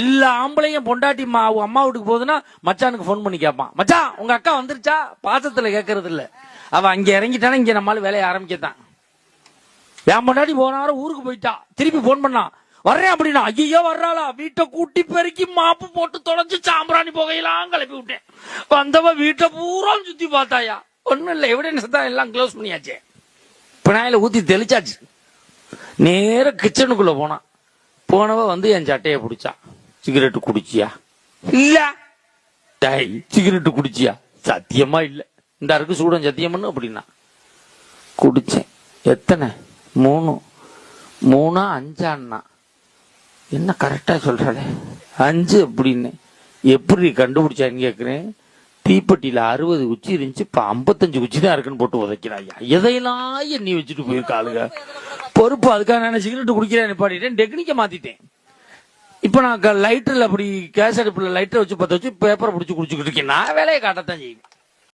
இல்ல ஆம்பளையும் பொண்டாட்டி அம்மா வீட்டுக்கு போகுதுன்னா மச்சானுக்கு போன் பண்ணி கேட்பான், மச்சான் உங்க அக்கா வந்துருச்சா? பாசத்துல கேட்கறது இல்ல. அவ அங்க இறங்கிட்டானா இங்க நம்மளால வேலையை ஆரம்பிக்கத்தான். என் பொண்டாட்டி போன வாரம் ஊருக்கு போயிட்டா, திருப்பி போன் பண்ணா வர்றேன் அப்படின்னா, ஐயோ வர்றாளா? வீட்டை கூட்டி பெருக்கி மாப்பு போட்டு தொலைச்சு சாம்பிராணி புகையெல்லாம் கிளப்பி விட்டேன். வந்தவ வீட்டை பூரா சுத்தி பார்த்தாயா? ஒண்ணும் இல்ல, எவிடன்ஸ் தான் எல்லாம் க்ளோஸ் பண்ணியாச்சு. பினாயில ஊத்தி தெளிச்சாச்சு. நேர கிச்சனுக்குள்ள போனவ வந்து என் சட்டையை பிடிச்சா, சிகரெட்டு குடிச்சியா? இல்ல. சிகரெட்டு குடிச்சியா? சத்தியமா இல்ல. இந்த அருக்கு சூடம் சத்தியம் பண்ணு அப்படின்னா குடிச்சேன். எத்தனை? 3 3 5 என்ன கரெக்டா சொல்றாளே 5 அப்படின்னு. எப்படி கண்டுபிடிச்சான்னு கேக்குறேன். தீப்பெட்டியில 60 குச்சி இருந்துச்சு, இப்ப 55 குச்சி தான் இருக்குன்னு போட்டு உதைக்கிறாயா. எதையெல்லாம் எண்ணி வச்சுட்டு போயிருக்காளுங்க. பொறுப்பு. அதுக்காக நான் சிகரெட் குடிக்கிறேன் நிப்பாட்டிட்டேன், டெக்னிக்க மாத்திட்டேன். இப்ப நான் லைட்டர்ல அப்படி கேஸ் அடுப்புல லைட்டர் வச்சு பத்த வச்சு பேப்பரை பிடிச்சி குடிச்சுக்கிட்டு இருக்கேன். நான் வேலையை காட்டத்தான் செய்வேன்.